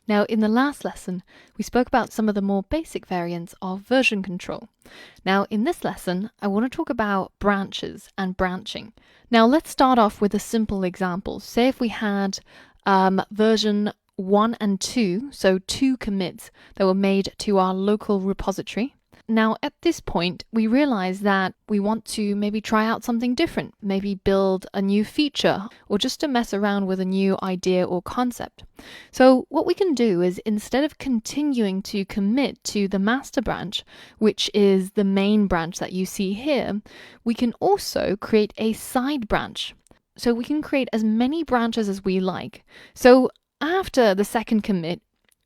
Now, in the last lesson, we spoke about some of the more basic variants of version control. Now, in this lesson, I want to talk about branches and branching. Now, let's start off with a simple example. Say if we had version 1 and 2, so 2 commits that were made to our local repository. Now, at this point, we realize that we want to maybe try out something different, maybe build a new feature, or just to mess around with a new idea or concept. So what we can do is, instead of continuing to commit to the master branch, which is the main branch that you see here, we can also create a side branch. So we can create as many branches as we like. So after the second commit,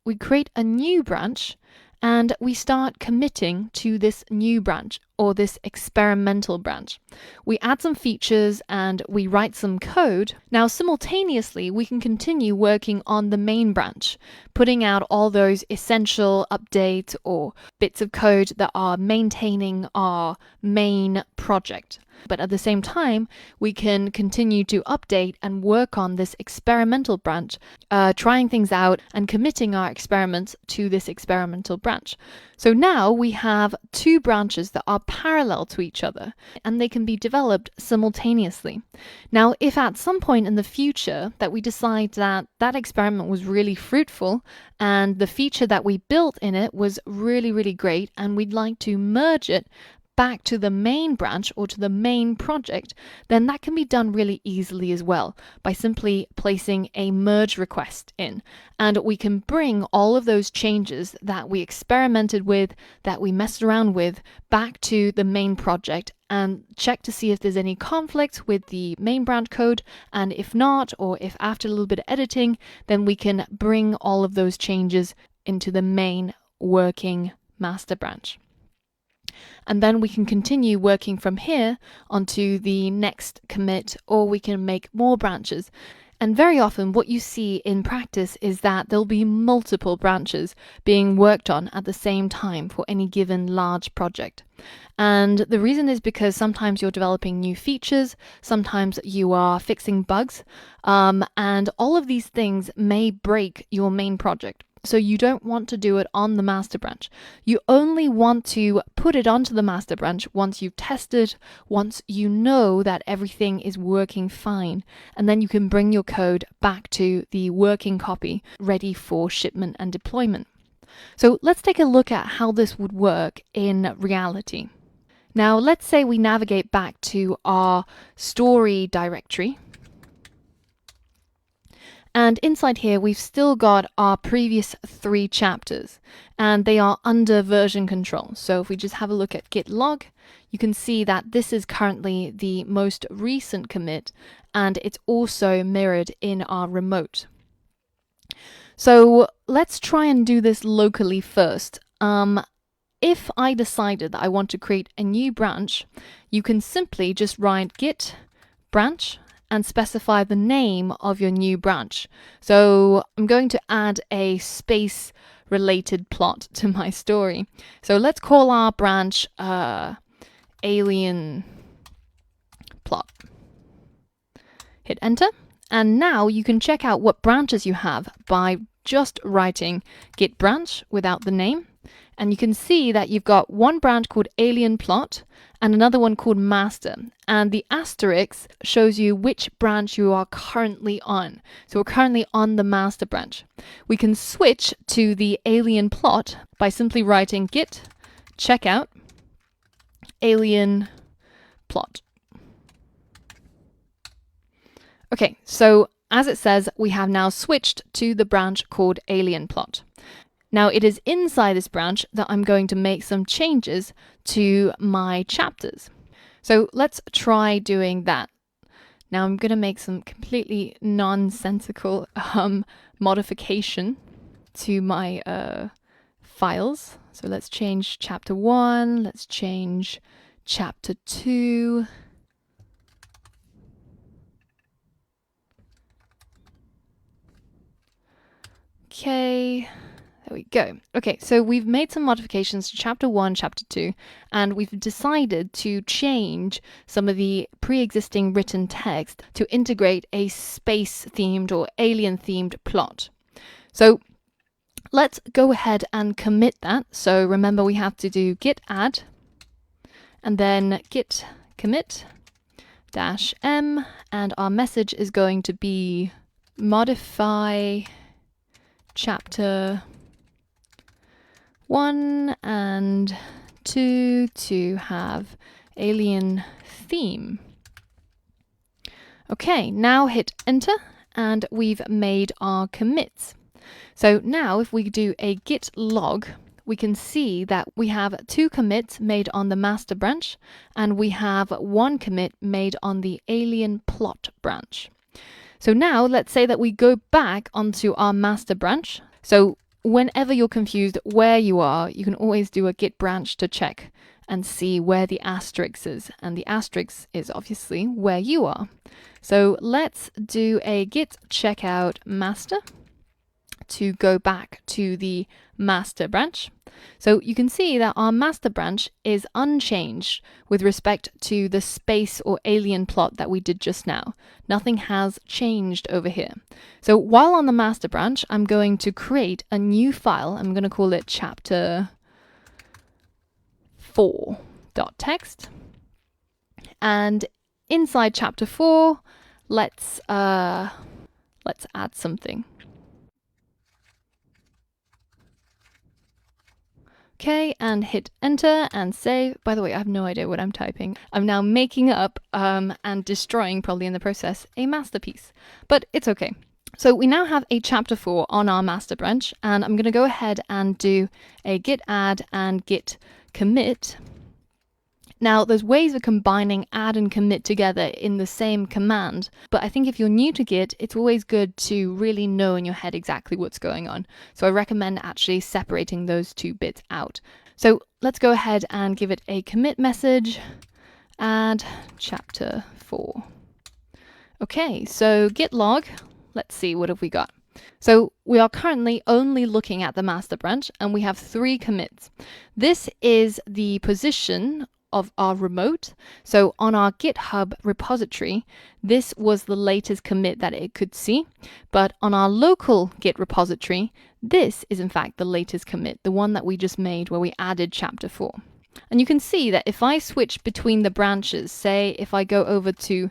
we create a new branch, and we start committing to this new branch, or this experimental branch. We add some features and we write some code. Now, simultaneously, we can continue working on the main branch, putting out all those essential updates or bits of code that are maintaining our main project. But at the same time, we can continue to update and work on this experimental branch, trying things out and committing our experiments to this experimental branch. So now we have 2 branches that are parallel to each other, and they can be developed simultaneously. Now, if at some point in the future that we decide that that experiment was really fruitful and the feature that we built in it was really, really great, and we'd like to merge it back to the main branch or to the main project, then that can be done really easily as well by simply placing a merge request in. And we can bring all of those changes that we experimented with, that we messed around with, back to the main project and check to see if there's any conflict with the main branch code. And if not, or if after a little bit of editing, then we can bring all of those changes into the main working master branch. And then we can continue working from here onto the next commit, or we can make more branches. And very often what you see in practice is that there'll be multiple branches being worked on at the same time for any given large project. And the reason is because sometimes you're developing new features, sometimes you are fixing bugs, and all of these things may break your main project. So you don't want to do it on the master branch. You only want to put it onto the master branch once you've tested, once you know that everything is working fine. And then you can bring your code back to the working copy, ready for shipment and deployment. So let's take a look at how this would work in reality. Now, let's say we navigate back to our story directory. And inside here, we've still got our previous 3 chapters, and they are under version control. So if we just have a look at git log, you can see that this is currently the most recent commit, and it's also mirrored in our remote. So let's try and do this locally first. If I decided that I want to create a new branch, you can simply just write git branch and specify the name of your new branch. So I'm going to add a space related plot to my story. So let's call our branch alien plot. Hit enter. And now you can check out what branches you have by just writing git branch without the name. And you can see that you've got one branch called alien plot and another one called master. And the asterisk shows you which branch you are currently on. So we're currently on the master branch. We can switch to the alien plot by simply writing git checkout alien plot. Okay, so as it says, we have now switched to the branch called alien plot. Now it is inside this branch that I'm going to make some changes to my chapters. So let's try doing that. Now I'm going to make some completely nonsensical modification to my files. So let's change chapter 1, let's change chapter 2. Okay. There we go. Okay, so we've made some modifications to chapter 1, chapter 2, and we've decided to change some of the pre-existing written text to integrate a space-themed or alien-themed plot. So let's go ahead and commit that. So remember, we have to do git add and then git commit -m, and our message is going to be modify chapter 1 and 2 to have alien theme. Okay, now hit enter and we've made our commits. So now if we do a git log, we can see that we have 2 commits made on the master branch and we have 1 commit made on the alien plot branch. So now let's say that we go back onto our master branch. So whenever you're confused where you are, you can always do a git branch to check and see where the asterisk is. And the asterisk is obviously where you are. So let's do a git checkout master to go back to the master branch. So you can see that our master branch is unchanged with respect to the space or alien plot that we did just now. Nothing has changed over here. So while on the master branch, I'm going to create a new file. I'm going to call it chapter 4.txt. And inside chapter 4, let's add something. Okay, and hit enter and save. By the way, I have no idea what I'm typing. I'm now making up and destroying, probably in the process, a masterpiece. But it's okay. So we now have a chapter 4 on our master branch, and I'm going to go ahead and do a git add and git commit. Now, there's ways of combining add and commit together in the same command, but I think if you're new to Git, it's always good to really know in your head exactly what's going on. So I recommend actually separating those 2 bits out. So let's go ahead and give it a commit message, add chapter 4. Okay, so git log, let's see, what have we got? So we are currently only looking at the master branch and we have 3 commits. This is the position of our remote. So on our GitHub repository, this was the latest commit that it could see. But on our local Git repository, this is in fact the latest commit, the one that we just made where we added chapter 4. And you can see that if I switch between the branches, say if I go over to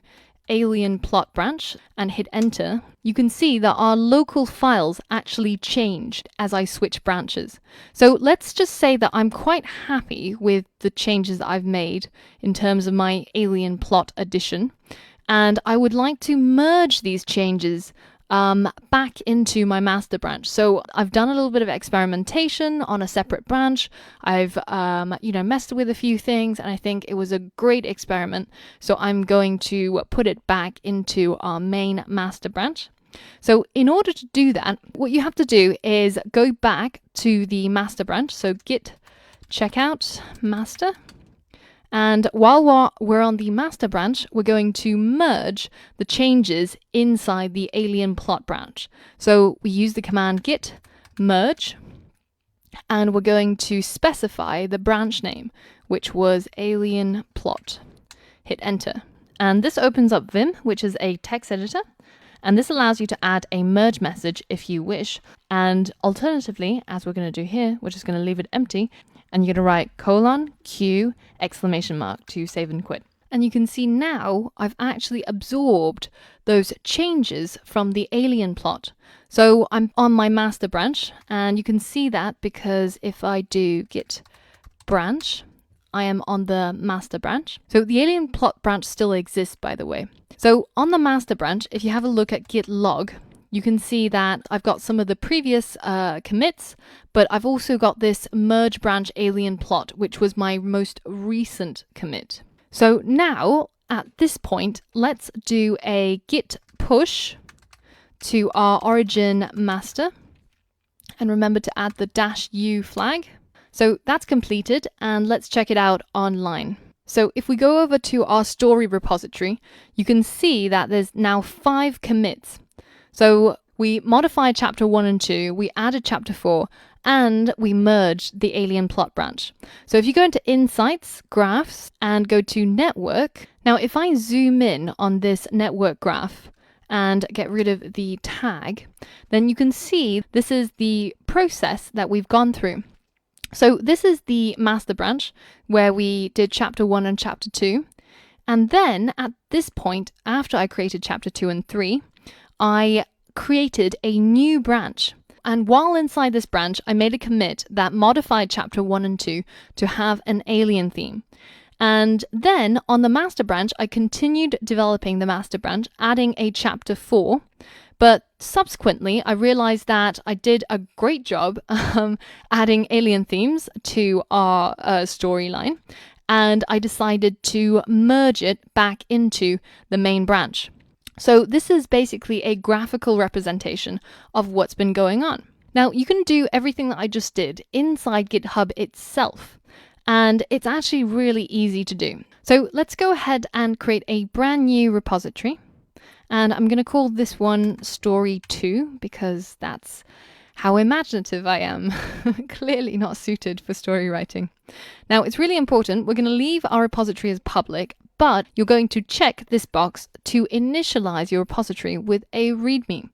alien plot branch and hit enter, you can see that our local files actually changed as I switch branches. So let's just say that I'm quite happy with the changes that I've made in terms of my alien plot addition, and I would like to merge these changes back into my master branch. So I've done a little bit of experimentation on a separate branch. I've messed with a few things, and I think it was a great experiment. So I'm going to put it back into our main master branch. So in order to do that, what you have to do is go back to the master branch. So git checkout master. And while we're on the master branch, we're going to merge the changes inside the alien plot branch. So we use the command git merge, and we're going to specify the branch name, which was alien plot. Hit enter. And this opens up Vim, which is a text editor. And this allows you to add a merge message if you wish. And alternatively, as we're going to do here, we're just going to leave it empty. And you're going to write :Q! To save and quit. And you can see now I've actually absorbed those changes from the alien plot. So I'm on my master branch, and you can see that because if I do git branch, I am on the master branch. So the alien plot branch still exists, by the way. So on the master branch, if you have a look at git log, you can see that I've got some of the previous commits, but I've also got this merge branch alien plot, which was my most recent commit. So now, at this point, let's do a git push to our origin master. And remember to add the -u flag. So that's completed, and let's check it out online. So if we go over to our story repository, you can see that there's now 5 commits. So we modified chapter 1 and 2, we added chapter 4, and we merged the alien plot branch. So if you go into Insights, Graphs, and go to Network, now if I zoom in on this network graph and get rid of the tag, then you can see this is the process that we've gone through. So this is the master branch where we did chapter 1 and chapter 2. And then at this point, after I created chapter 2 and 3, I created a new branch. And while inside this branch, I made a commit that modified chapter 1 and 2 to have an alien theme. And then on the master branch, I continued developing the master branch, adding a chapter 4. But subsequently, I realized that I did a great job adding alien themes to our storyline, and I decided to merge it back into the main branch. So this is basically a graphical representation of what's been going on. Now, you can do everything that I just did inside GitHub itself, and it's actually really easy to do. So let's go ahead and create a brand new repository. And I'm going to call this one Story 2 because that's how imaginative I am. Clearly not suited for story writing. Now, it's really important. We're going to leave our repository as public, but you're going to check this box to initialize your repository with a README.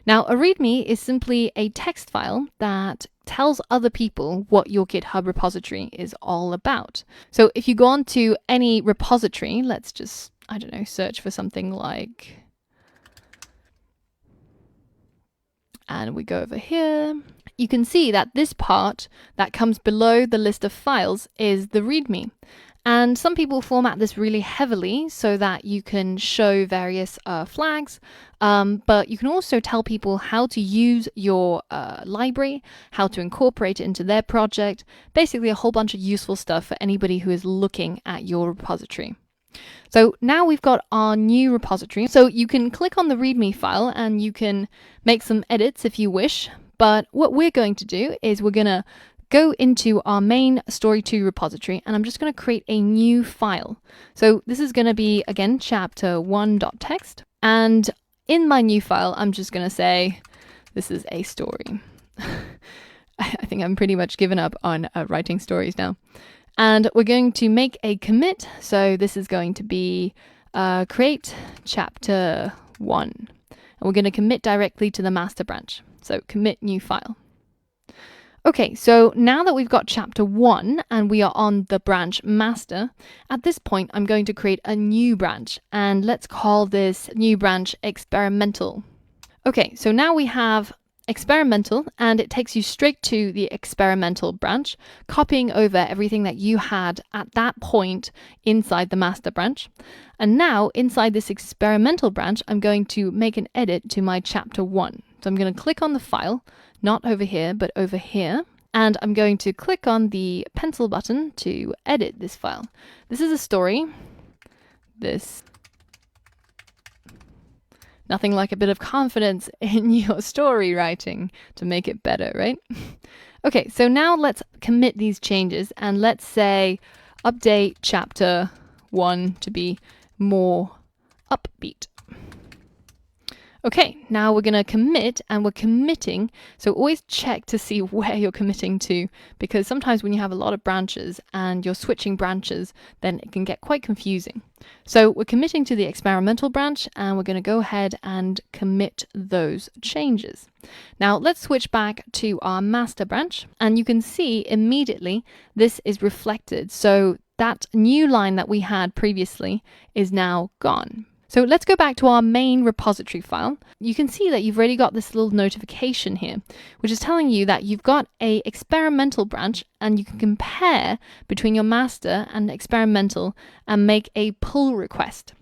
Now, a README is simply a text file that tells other people what your GitHub repository is all about. So if you go on to any repository, let's just, I don't know, search for something like... and we go over here, you can see that this part that comes below the list of files is the README. And some people format this really heavily so that you can show various flags, but you can also tell people how to use your library, how to incorporate it into their project, basically a whole bunch of useful stuff for anybody who is looking at your repository. So now we've got our new repository. So you can click on the README file and you can make some edits if you wish. But what we're going to do is we're going to go into our main Story 2 repository, and I'm just going to create a new file. So this is going to be, again, chapter 1.txt. And in my new file, I'm just going to say, this is a story. I think I'm pretty much given up on writing stories now. And we're going to make a commit. So this is going to be create chapter 1. And we're going to commit directly to the master branch. So commit new file. Okay, so now that we've got chapter 1 and we are on the branch master, at this point I'm going to create a new branch. And let's call this new branch experimental. Okay, so now we have experimental, and it takes you straight to the experimental branch, copying over everything that you had at that point inside the master branch. And now inside this experimental branch, I'm going to make an edit to my chapter 1. So I'm going to click on the file, not over here, but over here. And I'm going to click on the pencil button to edit this file. This is a story. Nothing like a bit of confidence in your story writing to make it better, right? Okay, so now let's commit these changes and let's say update chapter 1 to be more upbeat. Okay, now we're going to commit, and we're committing. So always check to see where you're committing to, because sometimes when you have a lot of branches and you're switching branches, then it can get quite confusing. So we're committing to the experimental branch, and we're going to go ahead and commit those changes. Now let's switch back to our master branch, and you can see immediately this is reflected. So that new line that we had previously is now gone. So let's go back to our main repository file. You can see that you've already got this little notification here, which is telling you that you've got a experimental branch, and you can compare between your master and experimental and make a pull request.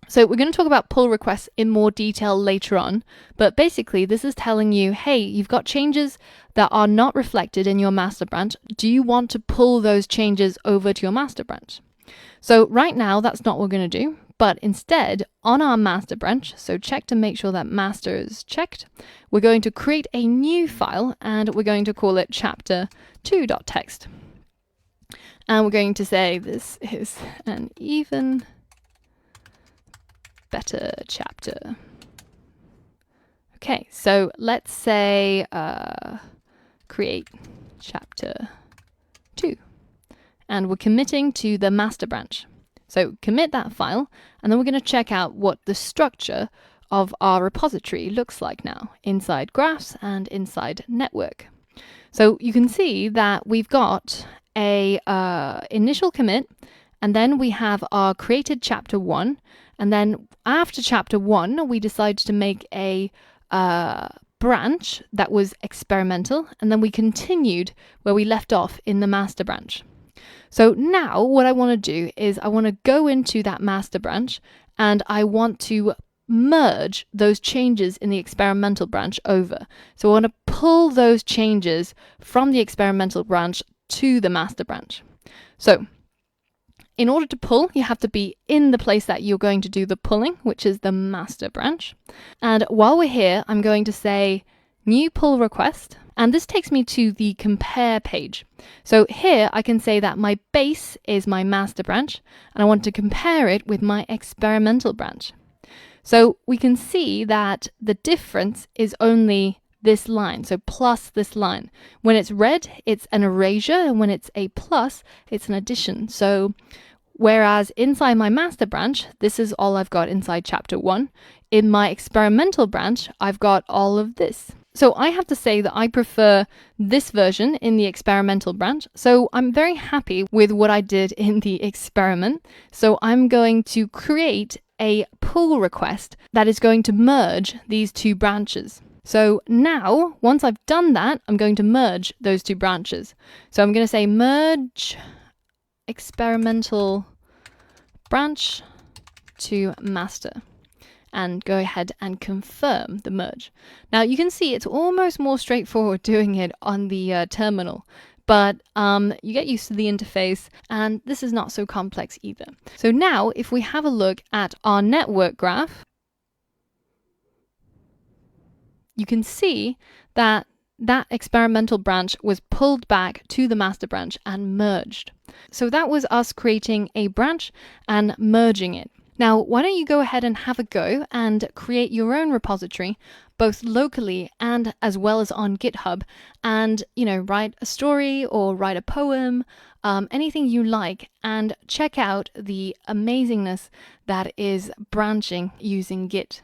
So we're going to talk about pull requests in more detail later on, but basically this is telling you, hey, you've got changes that are not reflected in your master branch. Do you want to pull those changes over to your master branch? So right now, that's not what we're going to do. But instead, on our master branch, so check to make sure that master is checked, we're going to create a new file, and we're going to call it chapter2.txt. And we're going to say this is an even better chapter. Okay, so let's say create chapter 2. And we're committing to the master branch. So commit that file, and then we're going to check out what the structure of our repository looks like now inside graphs and inside network. So you can see that we've got a initial commit, and then we have our created chapter 1, and then after chapter 1 we decided to make a branch that was experimental, and then we continued where we left off in the master branch. So now what I want to do is I want to go into that master branch, and I want to merge those changes in the experimental branch over. So I want to pull those changes from the experimental branch to the master branch. So in order to pull, you have to be in the place that you're going to do the pulling, which is the master branch. And while we're here, I'm going to say new pull request. And this takes me to the compare page. So here I can say that my base is my master branch, and I want to compare it with my experimental branch. So we can see that the difference is only this line, so plus this line. When it's red, it's an erasure, and when it's a plus, it's an addition. So whereas inside my master branch, this is all I've got inside chapter 1. In my experimental branch, I've got all of this. So I have to say that I prefer this version in the experimental branch. So I'm very happy with what I did in the experiment. So I'm going to create a pull request that is going to merge these two branches. So now, once I've done that, I'm going to merge those two branches. So I'm going to say merge experimental branch to master, and go ahead and confirm the merge. Now you can see it's almost more straightforward doing it on the terminal, but you get used to the interface, and this is not so complex either. So now if we have a look at our network graph, you can see that that experimental branch was pulled back to the master branch and merged. So that was us creating a branch and merging it. Now, why don't you go ahead and have a go and create your own repository, both locally and as well as on GitHub, and, write a story or write a poem, anything you like, and check out the amazingness that is branching using Git.